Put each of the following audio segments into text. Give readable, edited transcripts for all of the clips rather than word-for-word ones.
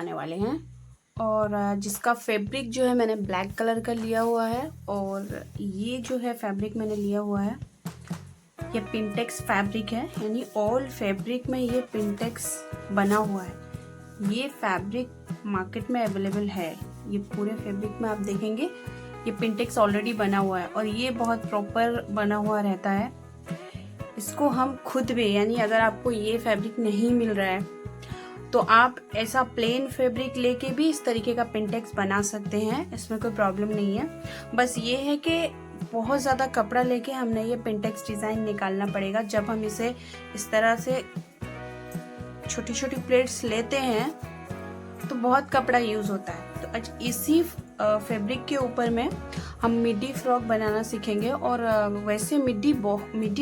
बनाने वाले हैं। और जिसका फैब्रिक जो है मैंने ब्लैक कलर का लिया हुआ है। और ये जो है फैब्रिक मैंने लिया हुआ है, ये पिंटेक्स फैब्रिक है, यानी ऑल फैब्रिक में ये पिंटेक्स बना हुआ है। ये फैब्रिक मार्केट में अवेलेबल है। ये पूरे फैब्रिक में आप देखेंगे ये पिंटेक्स ऑलरेडी बना हुआ है और ये बहुत प्रॉपर बना हुआ रहता है। इसको हम खुद भी, यानी अगर आपको ये फैब्रिक नहीं मिल रहा है तो आप ऐसा प्लेन फैब्रिक लेके भी इस तरीके का पिंटेक्स बना सकते हैं, इसमें कोई प्रॉब्लम नहीं है। बस ये है कि बहुत ज़्यादा कपड़ा लेके हमने ये पिंटेक्स डिज़ाइन निकालना पड़ेगा। जब हम इसे इस तरह से छोटी छोटी प्लेट्स लेते हैं तो बहुत कपड़ा यूज़ होता है। तो आज इसी फैब्रिक के ऊपर में हम मिडी फ्रॉक बनाना सीखेंगे। और वैसे मिडी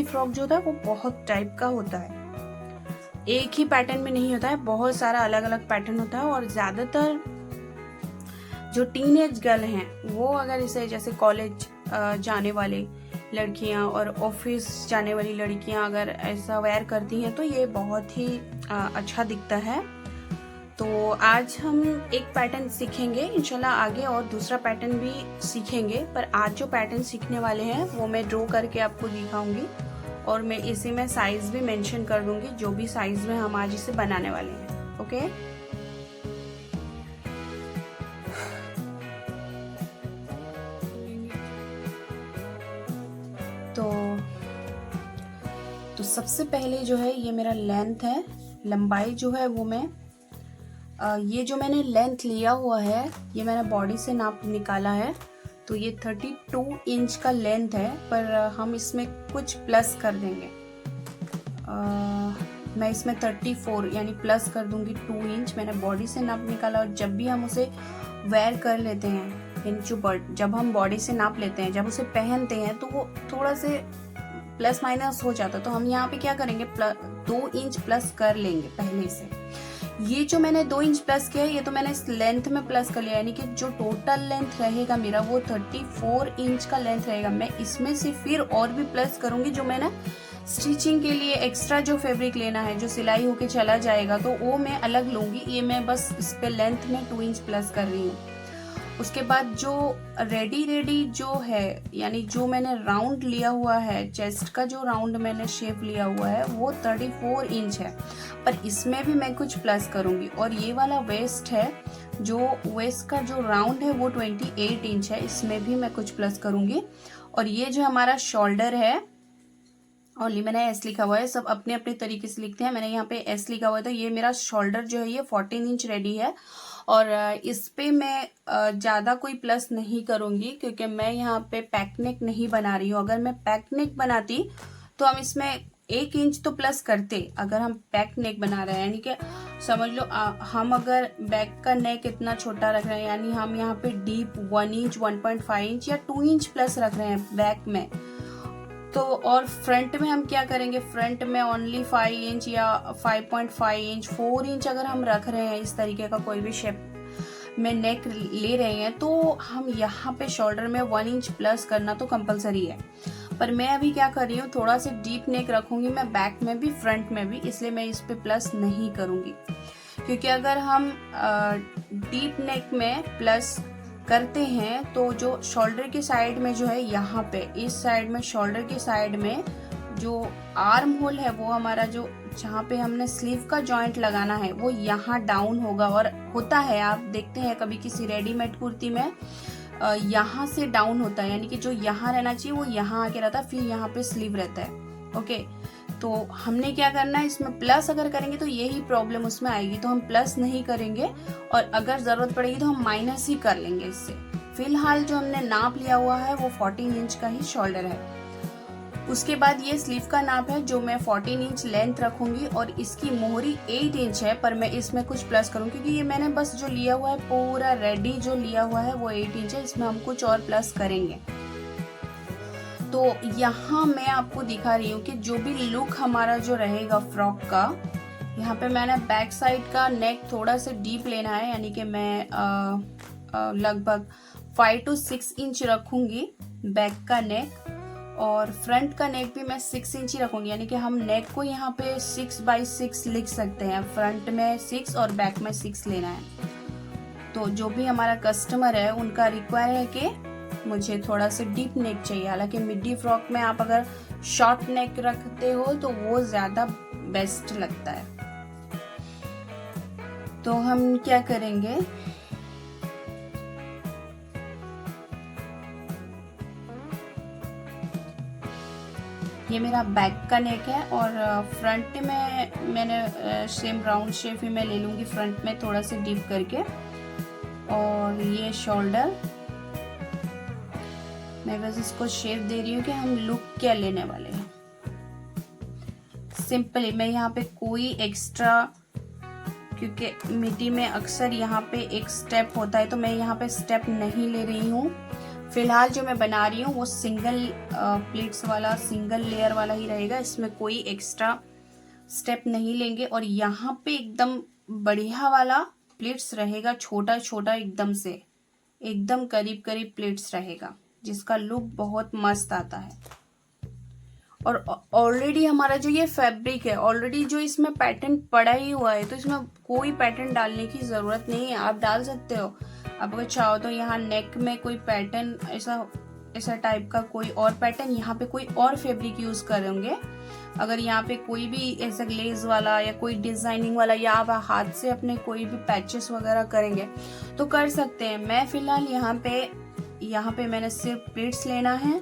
फ्रॉक जो होता है वो बहुत टाइप का होता है, एक ही पैटर्न में नहीं होता है, बहुत सारा अलग अलग पैटर्न होता है। और ज़्यादातर जो टीनेज गर्ल हैं वो अगर इसे, जैसे कॉलेज जाने वाले लड़कियां और ऑफिस जाने वाली लड़कियां अगर ऐसा वेयर करती हैं तो ये बहुत ही अच्छा दिखता है। तो आज हम एक पैटर्न सीखेंगे, इंशाल्लाह आगे और दूसरा पैटर्न भी सीखेंगे। पर आज जो पैटर्न सीखने वाले हैं वो मैं ड्रॉ करके आपको दिखाऊंगी और मैं इसी में साइज भी मेंशन कर दूंगी, जो भी साइज में हम आज इसे बनाने वाले हैं। ओके, तो सबसे पहले जो है ये मेरा लेंथ है, लंबाई जो है वो मैं ये जो मैंने लेंथ लिया हुआ है ये मैंने बॉडी से नाप निकाला है। तो ये 32 इंच का लेंथ है, पर हम इसमें कुछ प्लस कर देंगे। मैं इसमें 34 यानी प्लस कर दूंगी 2 इंच। मैंने बॉडी से नाप निकाला। और जब भी हम उसे वेयर कर लेते हैं, यानी जब हम बॉडी से नाप लेते हैं, जब उसे पहनते हैं तो वो थोड़ा से प्लस माइनस हो जाता है। तो हम यहाँ पे क्या करेंगे, 2 इंच प्लस कर लेंगे पहले से। ये जो मैंने 2 इंच प्लस किया है ये तो मैंने इस लेंथ में प्लस कर लिया, यानी कि जो टोटल लेंथ रहेगा मेरा वो 34 इंच का लेंथ रहेगा। मैं इसमें से फिर और भी प्लस करूंगी, जो मैंने स्टिचिंग के लिए एक्स्ट्रा जो फैब्रिक लेना है, जो सिलाई होके चला जाएगा तो वो मैं अलग लूंगी। ये मैं बस इस पे लेंथ में 2 इंच प्लस कर रही हूँ। उसके बाद जो रेडी जो है, यानी जो मैंने राउंड लिया हुआ है, चेस्ट का जो राउंड मैंने शेप लिया हुआ है वो 34 इंच है, पर इसमें भी मैं कुछ प्लस करूंगी। और ये वाला वेस्ट है, जो वेस्ट का जो राउंड है वो 28 इंच है, इसमें भी मैं कुछ प्लस करूंगी। और ये जो हमारा शोल्डर है, ओनली मैंने एस लिखा हुआ है, सब अपने अपने तरीके से लिखते हैं, मैंने यहाँ पे एस लिखा हुआ है। तो ये मेरा शोल्डर जो है ये 14 इंच रेडी है। और इस पे मैं ज़्यादा कोई प्लस नहीं करूँगी, क्योंकि मैं यहाँ पे पैक नेक नहीं बना रही हूँ। अगर मैं पैक नेक बनाती तो हम इसमें 1 इंच तो प्लस करते। अगर हम पैक नेक बना रहे हैं, यानी कि समझ लो हम अगर बैक का नेक इतना छोटा रख रहे हैं, यानी हम यहाँ पे डीप 1 इंच, 1.5 इंच या 2 इंच प्लस रख रहे हैं बैक में, तो और फ्रंट में हम क्या करेंगे, फ्रंट में ओनली 5 इंच या 5.5 इंच, 4 इंच अगर हम रख रहे हैं, इस तरीके का कोई भी शेप में नेक ले रहे हैं, तो हम यहाँ पे शोल्डर में 1 इंच प्लस करना तो कंपलसरी है। पर मैं अभी क्या कर रही हूँ, थोड़ा सा डीप नेक रखूंगी मैं, बैक में भी फ्रंट में भी, इसलिए मैं इस पे प्लस नहीं करूंगी। क्योंकि अगर हम डीप नेक में प्लस करते हैं तो जो शोल्डर की साइड में जो है, यहाँ पे इस साइड में शोल्डर की साइड में जो आर्म होल है, वो हमारा जो जहाँ पे हमने स्लीव का जॉइंट लगाना है वो यहाँ डाउन होगा। और होता है, आप देखते हैं कभी किसी रेडीमेड कुर्ती में यहाँ से डाउन होता है, यानी कि जो यहाँ रहना चाहिए वो यहाँ आके रहता है, फिर यहाँ पे स्लीव रहता है। ओके, तो हमने क्या करना है, इसमें प्लस अगर करेंगे तो यही प्रॉब्लम उसमें आएगी, तो हम प्लस नहीं करेंगे। और अगर जरूरत पड़ेगी तो हम माइनस ही कर लेंगे इससे। फिलहाल जो हमने नाप लिया हुआ है वो 14 इंच का ही शोल्डर है। उसके बाद ये स्लीव का नाप है, जो मैं 14 इंच लेंथ रखूंगी। और इसकी मोहरी 8 इंच है, पर मैं इसमें कुछ प्लस करूंगी, क्योंकि ये मैंने बस जो लिया हुआ है पूरा रेडी जो लिया हुआ है वो 8 इंच है, इसमें हम कुछ और प्लस करेंगे। तो यहाँ मैं आपको दिखा रही हूँ कि जो भी लुक हमारा जो रहेगा फ्रॉक का, यहाँ पे मैंने बैक साइड का नेक थोड़ा सा डीप लेना है, यानी कि मैं लगभग 5 to 6 इंच रखूंगी बैक का नेक। और फ्रंट का नेक भी मैं 6 इंच ही रखूंगी, यानी कि हम नेक को यहाँ पे 6 by 6 लिख सकते हैं। फ्रंट में 6 और बैक में 6 लेना है। तो जो भी हमारा कस्टमर है उनका रिक्वायर है कि मुझे थोड़ा सा डीप नेक चाहिए। हालांकि मिडी फ्रॉक में आप अगर शॉर्ट नेक रखते हो तो वो ज़्यादा बेस्ट लगता है। तो हम क्या करेंगे, ये मेरा बैक का नेक है और फ्रंट में मैंने सेम राउंड शेप ही मैं ले लूँगी फ्रंट में थोड़ा सा डीप करके। और ये शोल्डर मैं बस इसको शेप दे रही हूँ कि हम लुक क्या लेने वाले हैं। सिंपली मैं यहाँ पे कोई एक्स्ट्रा, क्योंकि मिडी में अक्सर यहाँ पे एक स्टेप होता है तो मैं यहाँ पे स्टेप नहीं ले रही हूँ। फिलहाल जो मैं बना रही हूँ वो सिंगल प्लेट्स वाला, सिंगल लेयर वाला ही रहेगा, इसमें कोई एक्स्ट्रा स्टेप नहीं लेंगे। और यहाँ पे एकदम बढ़िया वाला प्लेट्स रहेगा, छोटा छोटा एकदम से, एकदम करीब करीब प्लेट्स रहेगा जिसका लुक बहुत मस्त आता है। और ऑलरेडी हमारा जो ये फैब्रिक है, ऑलरेडी जो इसमें पैटर्न पड़ा ही हुआ है, तो इसमें कोई पैटर्न डालने की ज़रूरत नहीं है। आप डाल सकते हो, आप अगर चाहो तो यहाँ नेक में कोई पैटर्न ऐसा टाइप का कोई और पैटर्न, यहाँ पे कोई और फैब्रिक यूज़ करेंगे। अगर यहाँ पे कोई भी ऐसा ग्लेज वाला या कोई डिज़ाइनिंग वाला या आप हाथ से अपने कोई भी पैचेस वगैरह करेंगे तो कर सकते हैं। मैं फ़िलहाल यहाँ पे मैंने सिर्फ प्लेट्स लेना है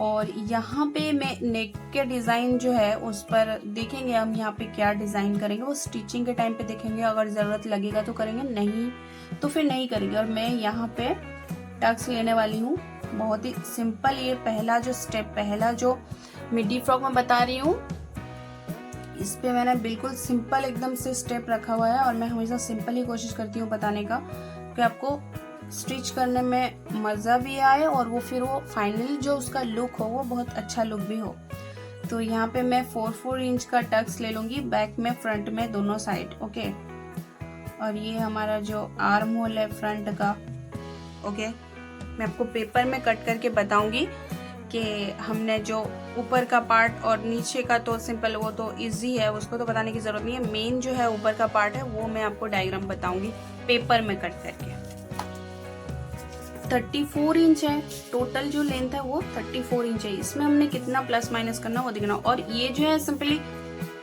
और यहाँ पे मैं नेक के डिज़ाइन जो है उस पर देखेंगे हम यहाँ पे क्या डिज़ाइन करेंगे, वो स्टिचिंग के टाइम पे देखेंगे। अगर ज़रूरत लगेगा तो करेंगे, नहीं तो फिर नहीं करेंगे। और मैं यहाँ पे टक्स लेने वाली हूँ, बहुत ही सिंपल। ये पहला जो स्टेप, पहला जो मिडी फ्रॉक में बता रही हूँ, इस पे मैंने बिल्कुल सिंपल एकदम से स्टेप रखा हुआ है। और मैं हमेशा सिंपल ही कोशिश करती हूँ बताने का कि आपको स्टिच करने में मज़ा भी आए और वो फिर वो फाइनल जो उसका लुक हो वो बहुत अच्छा लुक भी हो। तो यहाँ पे मैं 4 इंच का टक्स ले लूँगी, बैक में फ्रंट में दोनों साइड। ओके, और ये हमारा जो आर्म होल है फ्रंट का, ओके, मैं आपको पेपर में कट करके बताऊंगी कि हमने जो ऊपर का पार्ट और नीचे का तो सिंपल, वो तो इजी है, उसको तो बताने की ज़रूरत नहीं है। मेन जो है ऊपर का पार्ट है वो मैं आपको डायग्राम बताऊंगी पेपर में कट करके। 34 इंच है टोटल, जो लेंथ है वो 34 इंच है। इसमें हमने कितना प्लस माइनस करना वो देखना। और ये जो है सिंपली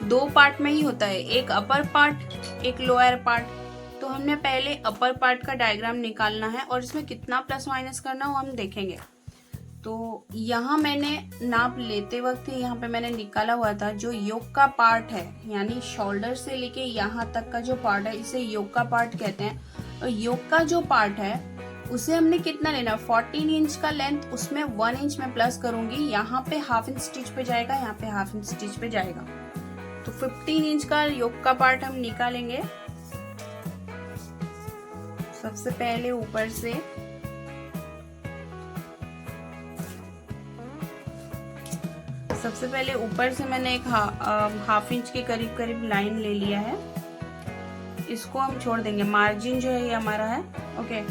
2 पार्ट में ही होता है, एक अपर पार्ट एक लोअर पार्ट। तो हमने पहले अपर पार्ट का डायग्राम निकालना है और इसमें कितना प्लस माइनस करना वो हम देखेंगे। तो यहाँ मैंने नाप लेते वक्त यहाँ पे मैंने निकाला हुआ था जो योक का पार्ट है, यानी शोल्डर से लेके यहाँ तक का जो पार्ट है इसे योक का पार्ट कहते हैं। और योक का जो पार्ट है उसे हमने कितना लेना, 14 इंच का लेंथ, उसमें 1 इंच में प्लस करूंगी। यहाँ पे हाफ इंच स्टिच पे जाएगा, यहाँ पे हाफ इंच स्टिच पे जाएगा। तो 15 इंच का योक का पार्ट हम निकालेंगे। सबसे पहले ऊपर से मैंने एक हाफ इंच के करीब करीब लाइन ले लिया है। इसको हम छोड़ देंगे, मार्जिन जो है ये हमारा है। ओके,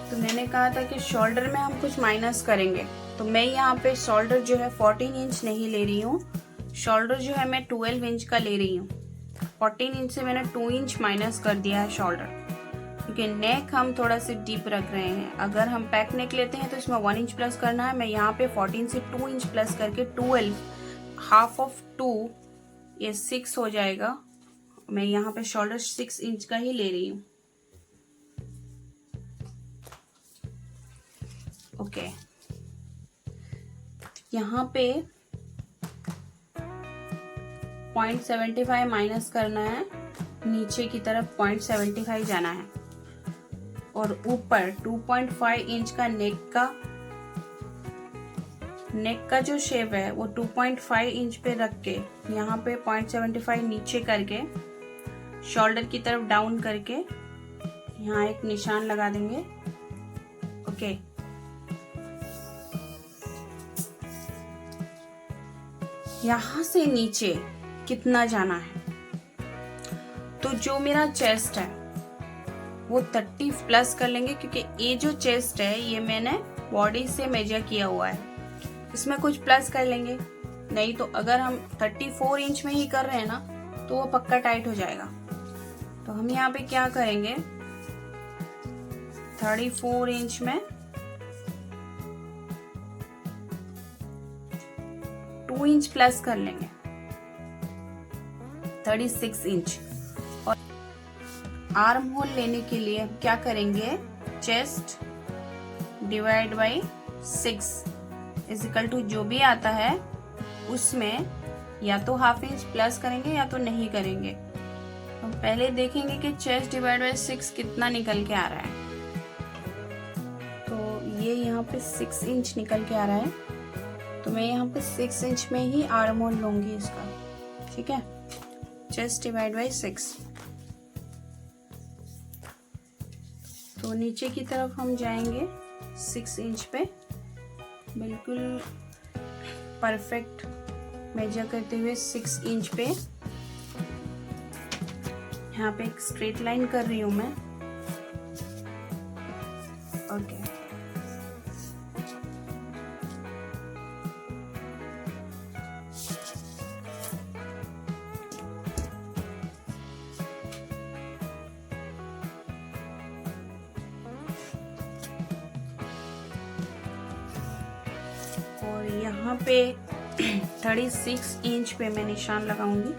तो मैंने कहा था कि शोल्डर में हम कुछ माइनस करेंगे, तो मैं यहाँ पे शोल्डर जो है 14 इंच नहीं ले रही हूँ, शोल्डर जो है मैं 12 इंच का ले रही हूँ। 14 इंच से मैंने 2 इंच माइनस कर दिया है शोल्डर, क्योंकि नेक हम थोड़ा सा डीप रख रहे हैं। अगर हम पैक नेक लेते हैं तो इसमें 1 इंच प्लस करना है। मैं यहाँ पे 14 से 2 इंच प्लस करके 12, हाफ ऑफ 2 ये 6 हो जाएगा। मैं यहाँ पे शोल्डर 6 इंच का ही ले रही हूँ। ओके, यहाँ पे 0.75 माइनस करना है, नीचे की तरफ 0.75 जाना है। और ऊपर 2.5 इंच का नेक का जो शेप है वो 2.5 इंच पे रख के यहाँ पे 0.75 नीचे करके शोल्डर की तरफ डाउन करके यहाँ एक निशान लगा देंगे। ओके, यहाँ से नीचे कितना जाना है, तो जो मेरा चेस्ट है वो 30 प्लस कर लेंगे, क्योंकि ये जो चेस्ट है ये मैंने बॉडी से मेजर किया हुआ है। इसमें कुछ प्लस कर लेंगे, नहीं तो अगर हम 34 इंच में ही कर रहे हैं ना तो वो पक्का टाइट हो जाएगा। तो हम यहाँ पे क्या करेंगे, 34 इंच में 2 इंच प्लस कर लेंगे, 36 इंच। और आर्म होल लेने के लिए क्या करेंगे, just divide by 6 is equal to जो भी आता है उसमें या तो हाफ इंच प्लस करेंगे या तो नहीं करेंगे। हम पहले देखेंगे कि चेस्ट डिवाइड बाई 6 कितना निकल के आ रहा है। तो ये यहाँ पे 6 इंच निकल के आ रहा है, तो मैं यहाँ पे 6 इंच में ही आर्म होल लूंगी इसका, ठीक है। Chest divide by 6। तो नीचे की तरफ हम जाएंगे 6 इंच पे, बिल्कुल परफेक्ट मेजर करते हुए 6 इंच पे। यहाँ पे एक स्ट्रेट लाइन कर रही हूं मैं, ओके। और यहाँ पे 36 इंच पे मैं निशान लगाऊंगी।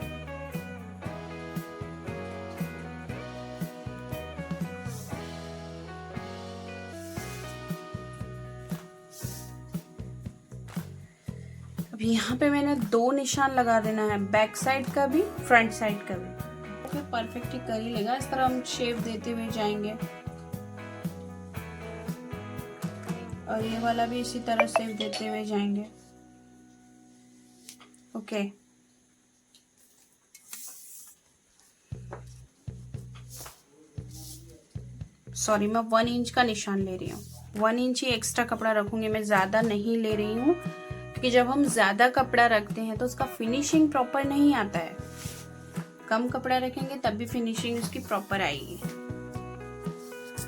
अब यहाँ पे मैंने 2 निशान लगा देना है, बैक साइड का भी फ्रंट साइड का भी। फिर परफेक्ट ही कर ही लेगा। इस तरह हम शेप देते हुए जाएंगे और ये वाला भी इसी तरह शेप देते हुए जाएंगे, ओके। सॉरी, मैं 1 इंच का निशान ले रही हूँ, 1 इंच ही एक्स्ट्रा कपड़ा रखूंगी मैं, ज्यादा नहीं ले रही हूँ, क्योंकि जब हम ज्यादा कपड़ा रखते हैं तो उसका फिनिशिंग प्रॉपर नहीं आता है। कम कपड़ा रखेंगे तब भी फिनिशिंग उसकी प्रॉपर आएगी।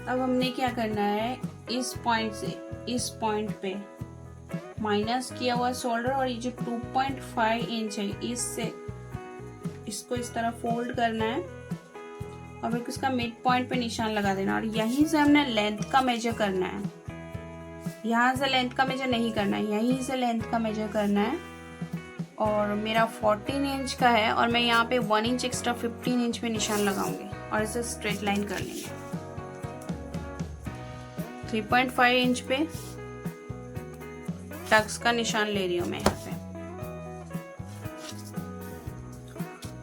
अब हमने क्या करना है, इस पॉइंट से इस पॉइंट पे माइनस किया हुआ शोल्डर और ये जो 2.5 इंच है इससे इसको इस तरह फोल्ड करना है और फिर उसका मिड पॉइंट पे निशान लगा देना। और यहीं से हमने लेंथ का मेजर करना है, यहाँ से लेंथ का मेजर नहीं करना है, यहीं से लेंथ का मेजर करना है। और मेरा 14 इंच का है और मैं यहाँ पे 1 इंच एक्स्ट्रा 15 इंच पे निशान लगाऊंगी और इसे स्ट्रेट लाइन कर लेंगे। 3.5 इंच पे टक्स का निशान ले रही हूँ मैं यहाँ पे,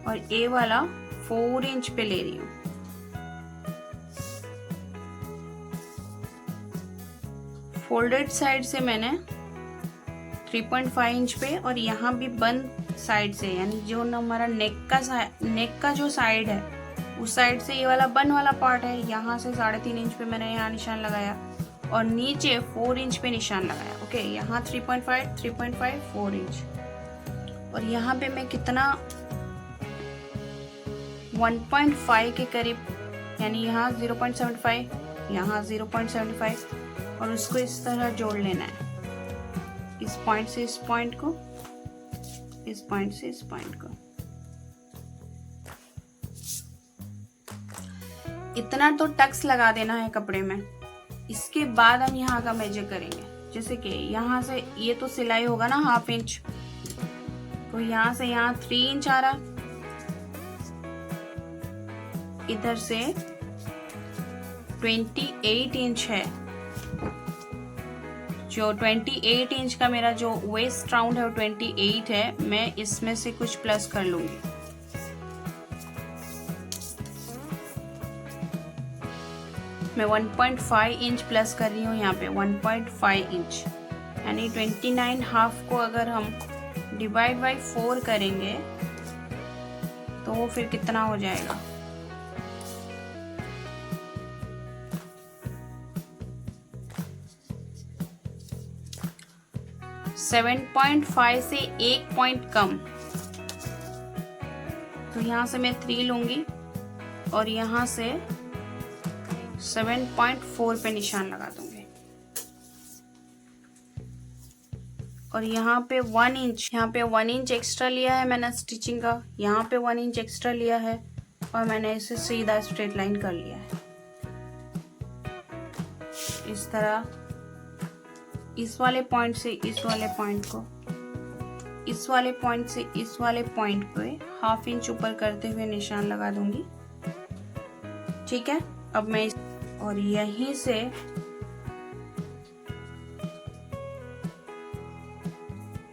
और ए वाला 4 इंच पे ले रही हूँ। फोल्डेड साइड से मैंने 3.5 इंच पे और यहाँ भी बंद साइड से, यानी जो हमारा नेक का जो साइड है उस साइड से ये वाला बन वाला पार्ट है, यहाँ से 3.5 इंच पे मैंने यहाँ निशान लगाया और नीचे 4 इंच पे निशान लगाया, ओके। यहाँ 3.5 3.5 4 इंच और यहाँ पे मैं कितना 1.5 के करीब, यानी यहाँ 0.75, यहाँ 0.75 और उसको इस तरह जोड़ लेना है, इस पॉइंट से इस पॉइंट को, इस पॉइंट से इस पॉइंट को। इतना तो टक्स लगा देना है कपड़े में। इसके बाद हम यहाँ का मेजर करेंगे, जैसे कि यहाँ से ये तो सिलाई होगा ना हाफ इंच, तो यहाँ से यहाँ 3 इंच आ रहा, इधर से 28 इंच है। जो 28 इंच का मेरा जो वेस्ट राउंड है वो 28 है, मैं इसमें से कुछ प्लस कर लूंगी। मैं 1.5 इंच प्लस कर रही हूँ यहाँ पे, 1.5 इंच, यानी 29.5 को अगर हम डिवाइड बाई 4 करेंगे तो वो फिर कितना हो जाएगा, 7.5 से 1 पॉइंट कम। तो यहाँ से मैं 3 लूंगी और यहाँ से 7.4 पे निशान लगा दूंगी और यहाँ पे 1 इंच, यहाँ पे 1 इंच एक्स्ट्रा लिया है मैंने स्टिचिंग का, यहाँ पे 1 इंच एक्स्ट्रा लिया है और मैंने इसे सीधा स्ट्रेट लाइन कर लिया है। इस तरह इस वाले पॉइंट से इस वाले पॉइंट को, इस वाले पॉइंट से इस वाले पॉइंट पे ½ इंच ऊपर करते हुए निशान लगा दूंगी। ठीक है, अब मैं और यहीं से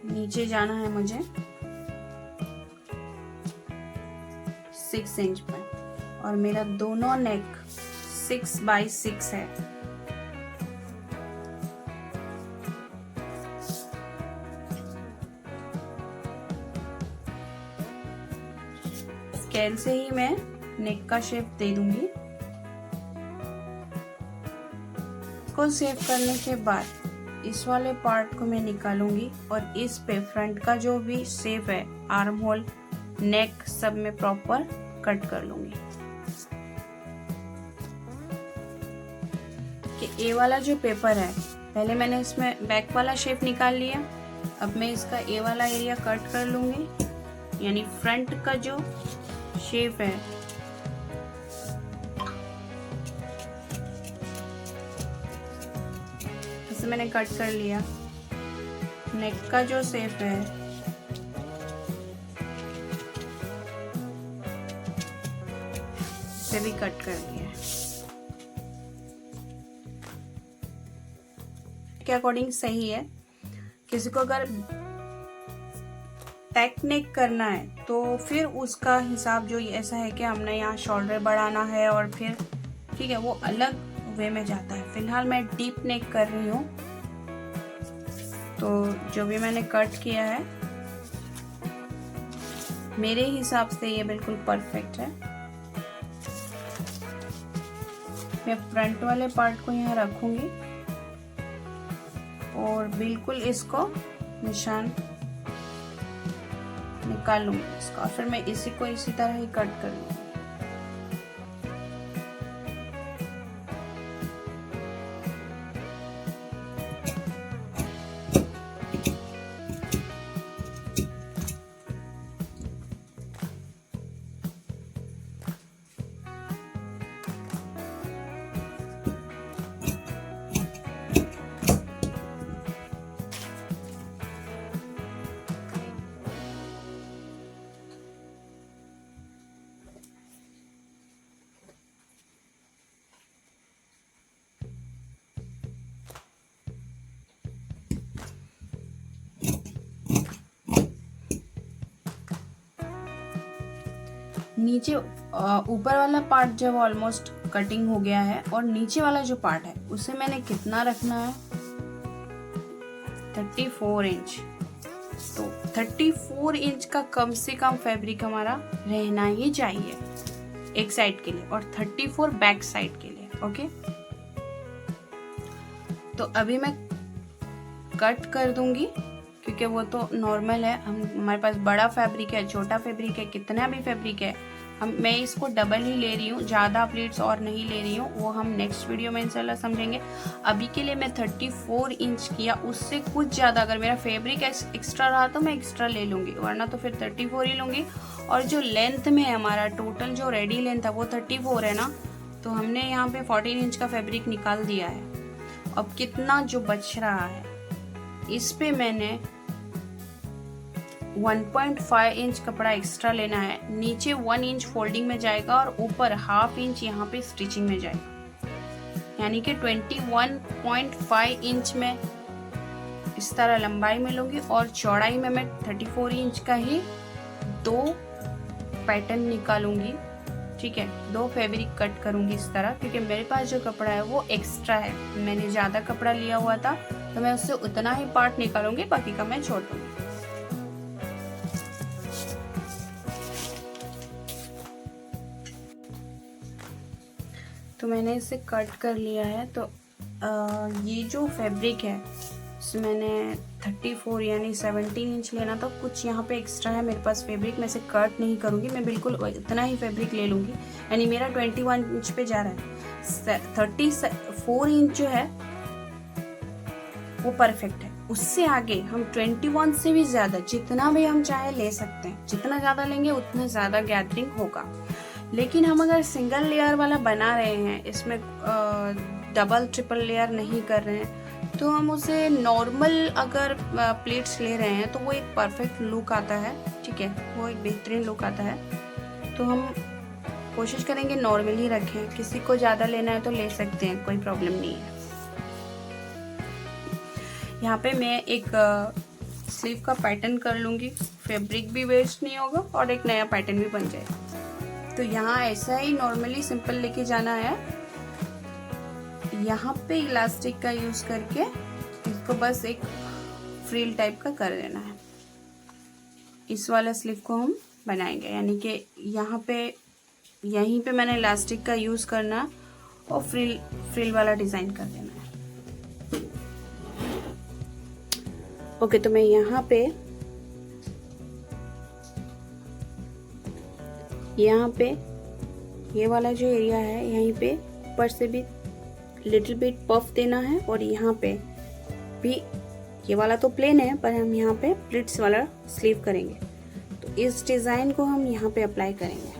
नीचे जाना है मुझे 6 इंच पर, और मेरा दोनों नेक 6x6 है। स्केल से ही मैं नेक का शेप दे दूंगी। को सेव करने के बाद इस वाले पार्ट को मैं निकालूंगी और इस पे फ्रंट का जो भी शेप है, आर्म होल, नेक, सब में प्रॉपर कट कर लूंगी। कि ए वाला जो पेपर है, पहले मैंने इसमें बैक वाला शेप निकाल लिया, अब मैं इसका ए वाला एरिया कट कर लूंगी, यानी फ्रंट का जो शेप है इसे मैंने कट कर लिया। नेक का जो शेप है इसे भी कट कर लिया। के अकॉर्डिंग सही है। किसी को अगर टैक नेक करना है तो फिर उसका हिसाब जो ऐसा है कि हमने यहाँ शोल्डर बढ़ाना है और फिर ठीक है, वो अलग वे में जाता है। फिलहाल मैं डीप नेक कर रही हूँ, तो जो भी मैंने कट किया है मेरे हिसाब से ये बिल्कुल परफेक्ट है। मैं फ्रंट वाले पार्ट को यहाँ रखूंगी और बिल्कुल इसको निशान निकाल लूंगी इसका, फिर मैं इसी को इसी तरह ही कट कर लूंगी। नीचे ऊपर वाला पार्ट जब ऑलमोस्ट कटिंग हो गया है और नीचे वाला जो पार्ट है उसे मैंने कितना रखना है, 34 इंच। तो 34 इंच का कम से कम फैब्रिक हमारा रहना ही चाहिए एक साइड के लिए और 34 बैक साइड के लिए। ओके, तो अभी मैं कट कर दूंगी क्योंकि वो तो नॉर्मल है। हमारे पास बड़ा फैब्रिक है, छोटा फैब्रिक है, कितना भी फैब्रिक है, मैं इसको डबल ही ले रही हूँ, ज़्यादा प्लीट्स और नहीं ले रही हूँ। वो हम नेक्स्ट वीडियो में इंशाल्लाह समझेंगे। अभी के लिए मैं 34 इंच किया, उससे कुछ ज़्यादा अगर मेरा फैब्रिक एक्स्ट्रा रहा तो मैं एक्स्ट्रा ले लूँगी, वरना तो फिर 34 ही लूँगी। और जो लेंथ में है हमारा टोटल जो रेडी लेंथ है वो 34 है ना, तो हमने यहाँ पे 14 इंच का फैब्रिक निकाल दिया है। अब कितना जो बच रहा है इस पे मैंने 1.5 इंच कपड़ा एक्स्ट्रा लेना है। नीचे 1 इंच फोल्डिंग में जाएगा और ऊपर ½ इंच यहाँ पे स्टिचिंग में जाएगा, यानी कि 21.5 इंच में इस तरह लंबाई में लूंगी और चौड़ाई में मैं 34 इंच का ही 2 पैटर्न निकालूंगी। ठीक है, 2 फैब्रिक कट करूंगी इस तरह, क्योंकि मेरे पास जो कपड़ा है वो एक्स्ट्रा है। मैंने ज़्यादा कपड़ा लिया हुआ था तो मैं उससे उतना ही पार्ट निकालूंगी, बाकी का मैं छोड़ दूंगी। तो मैंने इसे कट कर लिया है। तो ये जो फैब्रिक है इसमें मैंने 34 यानी 17 इंच लेना था। कुछ यहाँ पे एक्स्ट्रा है मेरे पास फैब्रिक, मैं इसे कट नहीं करूँगी, मैं बिल्कुल इतना ही फैब्रिक ले लूँगी। यानी मेरा 21 इंच पे जा रहा है। 34 इंच जो है वो परफेक्ट है। उससे आगे हम 21 से भी ज़्यादा जितना भी हम चाहे ले सकते हैं। जितना ज़्यादा लेंगे उतना ज़्यादा गैदरिंग होगा। लेकिन हम अगर सिंगल लेयर वाला बना रहे हैं, इसमें डबल ट्रिपल लेयर नहीं कर रहे हैं, तो हम उसे नॉर्मल अगर प्लेट्स ले रहे हैं तो वो एक परफेक्ट लुक आता है, ठीक है, वो एक बेहतरीन लुक आता है। तो हम कोशिश करेंगे नॉर्मल ही रखें, किसी को ज़्यादा लेना है तो ले सकते हैं, कोई प्रॉब्लम नहीं है। यहाँ पे मैं एक स्लीव का पैटर्न कर लूँगी, फैब्रिक भी वेस्ट नहीं होगा और एक नया पैटर्न भी बन जाएगा। तो यहाँ ऐसा ही नॉर्मली सिंपल लेके जाना है। यहाँ पे इलास्टिक का यूज़ करके इसको बस एक फ्रिल टाइप का कर देना है। इस वाला स्लीव को हम बनाएंगे, यानी कि यहाँ पे यहीं पे मैंने इलास्टिक का यूज़ करना और फ्रिल वाला डिज़ाइन कर देना है। ओके, तो मैं यहाँ पे ये वाला जो एरिया है यहीं पे ऊपर से भी लिटिल बिट पफ देना है और यहाँ पे भी, ये वाला तो प्लेन है पर हम यहाँ पे प्लिट्स वाला स्लीव करेंगे। तो इस डिज़ाइन को हम यहाँ पे अप्लाई करेंगे।